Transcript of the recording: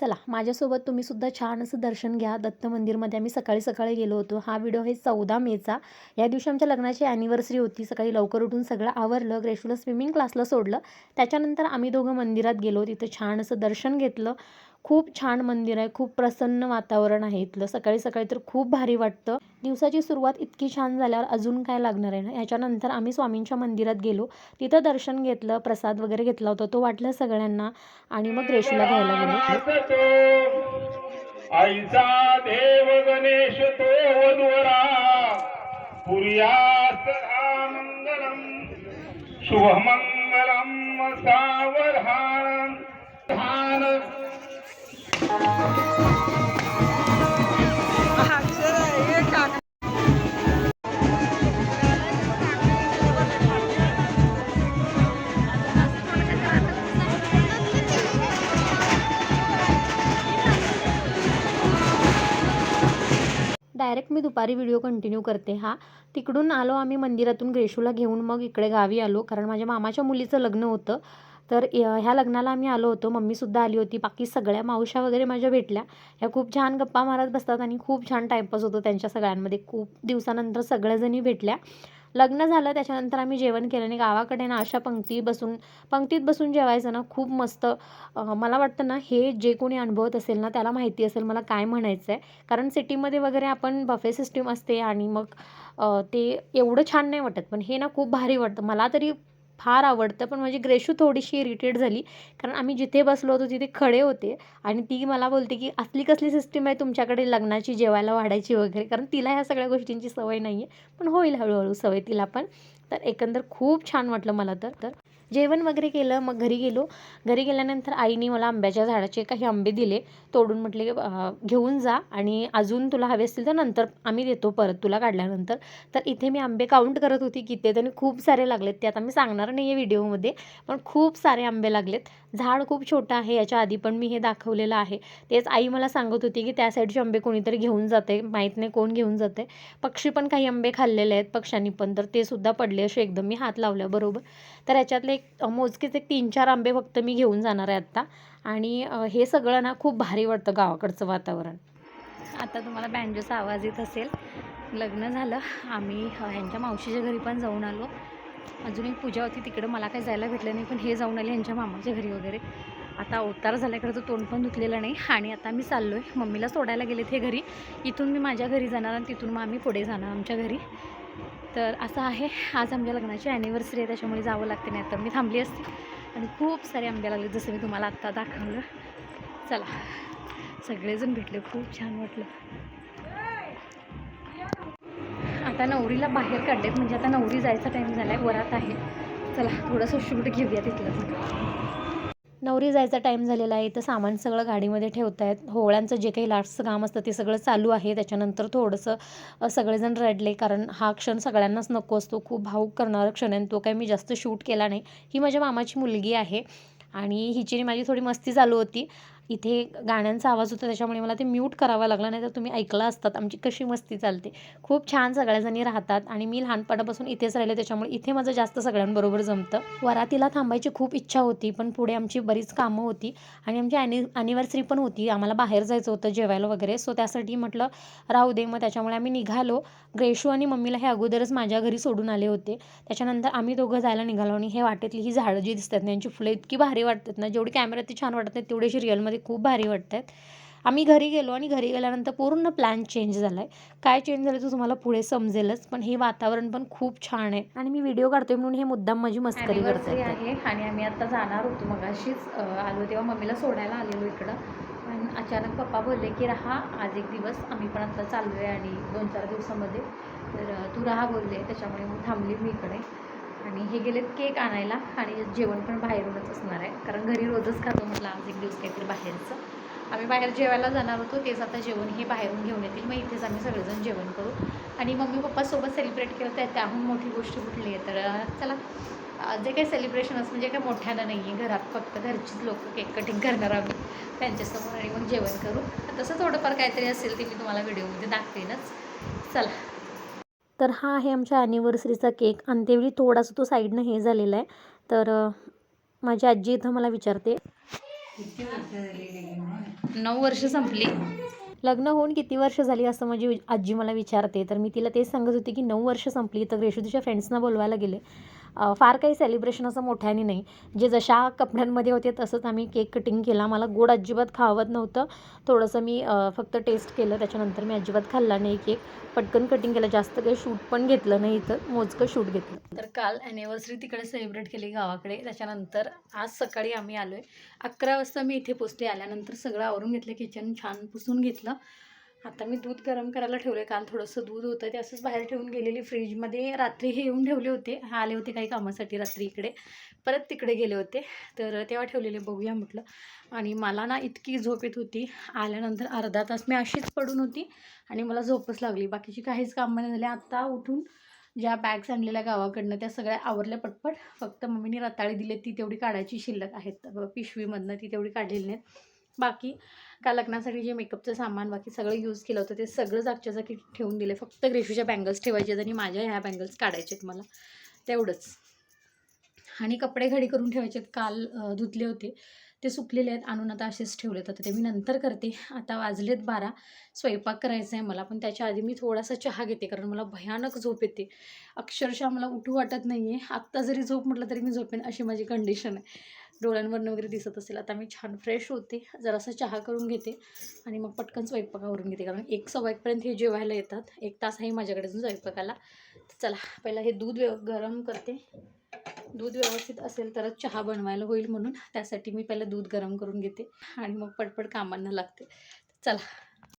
चला माझ्यासोबत तुम्ही सुद्धा छान असं दर्शन घ्या. दत्त मंदिरमध्ये आम्ही सकाळी सकाळी गेलो होतो. हा व्हिडिओ आहे 14 मेचा. या दिवशी आमच्या लग्नाची ॲनिव्हर्सरी होती. सकाळी लवकर उठून सगळं आवरलं, ग्रेशूला स्विमिंग क्लासला सोडलं. त्याच्यानंतर आम्ही दोघं मंदिरात गेलो. तिथं छान असं दर्शन घेतलं. खूप छान मंदिर आहे, खूप प्रसन्न वातावरण आहे इथलं. सकाळी सकाळी तर खूप भारी वाटतं. दिवसाची सुरुवात इतकी छान झाल्यावर अजून काय लागणार आहे ना. ह्याच्यानंतर आम्ही स्वामींच्या मंदिरात गेलो. तिथं दर्शन घेतलं, प्रसाद वगैरे घेतला होता, तो वाटला सगळ्यांना आणि मग ग्रेशूला घ्यायला गेलो. आईचा देव गणेश तो वधुवरा पुर्यात मंगलम शुभमंगलम सावधान धान. डायरेक्ट मी दुपारी व्हिडिओ कंटिन्यू करते हा. तिकडून आलो आम्ही मंदिरातून ग्रेशूला घेऊन, मग इकडे गावी आलो कारण माझ्या मामाच्या मुलीचं लग्न होतं. तर ह्या लग्नाला आम्ही आलो होतो. मम्मीसुद्धा आली होती. बाकी सगळ्या मावश्या वगैरे माझ्या भेटल्या. ह्या खूप छान गप्पा मारत बसतात आणि खूप छान टाईमपास होतो त्यांच्या सगळ्यांमध्ये. खूप दिवसानंतर सगळ्याजणी भेटल्या. लग्न झालं त्याच्यानंतर आम्ही जेवण केलं आणि गावाकडे ना अशा पंक्तीत बसून जेवायचं ना खूप मस्त. मला वाटतं ना हे जे कोणी अनुभवत असेल ना त्याला माहिती असेल मला काय म्हणायचं आहे. कारण सिटीमध्ये वगैरे आपण बफे सिस्टीम असते आणि मग ते एवढं छान नाही वाटत. पण हे ना खूप भारी वाटतं. मला तरी फार आवडतं. पण माझी ग्रेशू थोडीशी इरिटेट झाली कारण आम्ही जिथे बसलो होतो तिथे खडे होते आणि ती मला बोलते की असली कसली सिस्टीम आहे तुमच्याकडे लग्नाची जेवायला वाढायची वगैरे. कारण तिला ह्या सगळ्या गोष्टींची सवय नाही आहे. पण होईल हळूहळू सवय तिला पण. तर एकंदर खूप छान वाटलं मला तर जेवण वगैरे केलं. मग घरी गेलो. घरी गेल्यानंतर आईने मला आंब्याच्या झाडाचे काही आंबे दिले तोडून. म्हटले घेऊन जा आणि अजून तुला हवे असतील तर नंतर आम्ही देतो परत तुला काढल्यानंतर. तर इथे मी आंबे काउंट करत होती किती आहेत आणि खूप सारे लागलेत. ते आता मी सांगणार नाही आहे व्हिडिओमध्ये, पण खूप सारे आंबे लागलेत. झाड खूप छोटं आहे. याच्या आधी पण मी हे दाखवलेलं आहे. तेच आई मला सांगत होती की त्या साईडचे आंबे कोणीतरी घेऊन जाते, माहीत नाही कोण घेऊन जाते. पक्षी पण काही आंबे खाल्लेले आहेत पक्ष्यांनी पण, तर ते सुद्धा पडले असे एकदम मी हात लावल्याबरोबर. तर याच्यातले मोजकेच एक 3-4 आंबे फक्त मी घेऊन जाणार आहे आत्ता. आणि हे सगळं ना खूप भारी वाटतं गावाकडचं वातावरण. आता तुम्हाला बँजोचा आवाज येत असेल. लग्न झालं, आम्ही ह्यांच्या मावशीच्या घरी पण जाऊन आलो. अजून एक पूजा होती तिकडं, मला काही जायला भेटलं नाही, पण हे जाऊन आले ह्यांच्या मामाच्या घरी वगैरे. आता अवतार झाल्याकडं तर तोंड पण धुतलेलं नाही. आणि आता मी चाललो आहे, मम्मीला सोडायला गेले ते घरी. इथून मी माझ्या घरी जाणार आणि तिथून मग आम्ही पुढे जाणार आमच्या घरी. तर असं आहे, आज आमच्या लग्नाची ॲनिव्हर्सरी आहे त्याच्यामुळे जावं लागते, नाही तर मी थांबली असते. आणि खूप सारे आंबे लागले जसं मी तुम्हाला आत्ता दाखवलं. चला सगळेजण भेटले, खूप छान वाटलं. आता नवरीला बाहेर काढलेत, म्हणजे आता नवरी जायचा टाईम झाला आहे, वरात आहे. चला थोडंसं शूट घेऊया तिथलं. नवरी जायचा टाईम झालेला आहे. तर सामान सगळं गाडीमध्ये ठेवत आहेत. होळ्यांचं जे काही लास्टचं काम असतं ते सगळं चालू आहे. त्याच्यानंतर थोडंसं सगळेजण रडले कारण हा क्षण सगळ्यांनाच नको असतो. खूप भावूक करणारा क्षण आहे. तो काही मी जास्त शूट केला नाही. ही माझ्या मामाची मुलगी आहे आणि हिची माझी थोडी मस्ती चालू होती. इथे गाण्यांचा आवाज होता त्याच्यामुळे मला ते म्यूट करावा लागला, नाही तर तुम्ही ऐकलं असतात आमची कशी मस्ती चालते. खूप छान सगळ्याजणी राहतात आणि मी लहानपणापासून इथेच राहिले त्याच्यामुळे इथे माझं जास्त सगळ्यांबरोबर जमतं. वरातीला थांबायची खूप इच्छा होती, पण पुढे आमची बरीच कामं होती आणि आमची ॲनिव्हर्सरी पण होती. आम्हाला बाहेर जायचं होतं जेवायला वगैरे, सो त्यासाठी म्हटलं राहू दे. मग त्याच्यामुळे आम्ही निघालो. ग्रेशू आणि मम्मीला हे अगोदरच माझ्या घरी सोडून आले होते. त्याच्यानंतर आम्ही दोघं जायला निघालो आणि हे वाटेतली ही झाडं जी दिसतात ना यांची फुलं इतकी भारी वाटतात ना, जेवढी कॅमेऱ्यात ती छान वाटत नाही तेवढी अशी रिअलमध्ये खूप भारी वाटत आहेत. आम्ही घरी गेलो आणि घरी गेल्यानंतर पूर्ण प्लॅन चेंज झाला आहे. काय चेंज झालं ते तुम्हाला पुढे समजेलच, पण हे वातावरण पण खूप छान आहे आणि मी व्हिडिओ काढतोय म्हणून हे मुद्दाम माझी मस्करी करते आहे. आणि आम्ही आता जाणार होतो, मग अशीच आलो तेव्हा मम्मीला सोडायला आलेलो इकडं. पण अचानक पप्पा बोलले की राहा आज एक दिवस, आम्ही पण आता चाललो आहे आणि 2-4 दिवसामध्ये, तर तू राहा बोलले. त्याच्यामुळे मग थांबली मी इकडे. आणि हे गेलेत केक आणायला आणि जेवण पण बाहेरूनच असणार आहे कारण घरी रोजच खातो, म्हटलं आज एक दिवस काहीतरी बाहेरचं. आम्ही बाहेर जेवायला जाणार होतो, तेच आता जेवण हे बाहेरून घेऊन येतील. मग इथेच आम्ही सगळेजण जेवण करू आणि मम्मी पप्पासोबत सेलिब्रेट केलं तर त्याहून मोठी गोष्ट कुठली आहे. तर चला जे काही सेलिब्रेशन असं म्हणजे काही मोठ्यानं नाही आहे, घरात फक्त घरचीच लोक केक कटिंग करणार आम्ही त्यांच्यासमोर आणि मग जेवण करू. तसं थोडंफार काहीतरी असेल ते मी तुम्हाला व्हिडिओमध्ये दाखवेनच. चला, तर हा आहे आमच्या ॲनिव्हर्सरीचा केक. अंत्यवेळी थोडासा तो साईडनं हे झालेला आहे. तर माझी आजी इथं मला विचारते 9 वर्ष संपली. लग्न होऊन किती वर्ष झाली असं माझी आजी मला विचारते, तर मी तिला तेच सांगत होते की 9 वर्ष संपली. तर ग्रेशू तिच्या फ्रेंड्सना बोलवायला गेले. फार काही सेलिब्रेशन असं मोठ्याने नाही. जे जशा कपड्यांमध्ये होते तसंच आम्ही केक कटिंग केला. मला गोड अजिबात खावत नव्हतं. थोडंसं मी फक्त टेस्ट केलं. त्याच्यानंतर मी अजिबात खाल्ला नाही केक. पटकन कटिंग केलं. जास्त काही शूट पण घेतलं नाही, इथं मोजकं शूट घेतलं. तर काल ॲनिव्हर्सरी तिकडे सेलिब्रेट केली गावाकडे. त्याच्यानंतर आज सकाळी आम्ही आलो आहे. 11 वाजता मी इथे पोचते. आल्यानंतर सगळं आवरून घेतलं, किचन छान पुसून घेतलं. आता मी दूध गरम करायला ठेवलं आहे. काल थोडंसं दूध होतं ते असंच बाहेर ठेवून गेलेली फ्रीजमध्ये. रात्री हे येऊन ठेवले होते. आले होते काही कामासाठी रात्री इकडे, परत तिकडे गेले होते, तर तेव्हा ठेवलेले. बघूया म्हटलं. आणि मला ना इतकी झोप येत होती. आल्यानंतर अर्धा तास मी अशीच पडून होती आणि मला झोपच लागली. बाकीची काहीच कामं नाही झाली. आत्ता उठून ज्या बॅग्स आणलेल्या गावाकडनं त्या सगळ्या आवरल्या पटपट. फक्त मम्मीने रताळी दिली ती तेवढी काढायची शिल्लक आहेत पिशवीमधनं, ती तेवढी काढलेली नाहीत. बाकी का लग्नासाठी जे मेकअपचं सामान बाकी सगळं यूज केलं होतं ते सगळं जागच्या जागी ठेवून दिले. फक्त ग्रेशूच्या बँगल्स ठेवायचे आहेत आणि माझ्या ह्या बँगल्स काढायचे आहेत मला, तेवढंच. आणि कपडे घडी करून ठेवायचे आहेत. काल धुतले होते ते सुकलेले आहेत, आणून आता असेच ठेवलेत. आता ते मी नंतर करते. आता वाजलेत 12. स्वयंपाक करायचा आहे मला, पण त्याच्या आधी मी थोडासा चहा घेते, कारण मला भयानक झोप येते. अक्षरशः मला उठू वाटत नाही आहे. आत्ता जरी झोप म्हटलं तरी मी झोपेन, अशी माझी कंडिशन आहे. डोळ्यांवरनं वगैरे दिसत असेल. आता मी छान फ्रेश होते, जरासा चहा करून घेते आणि मग पटकन स्वयंपाकावरून घेते, कारण 1:15 हे जेवायला येतात. 1 तास आहे माझ्याकडे स्वयंपाकाला. चला पहिला हे दूध गरम करते. दूध व्यवस्थित असेल तरच चहा बनवायला होईल, म्हणून त्यासाठी मी पहिलं दूध गरम करून घेते आणि मग पटपट कामांना लागते. चला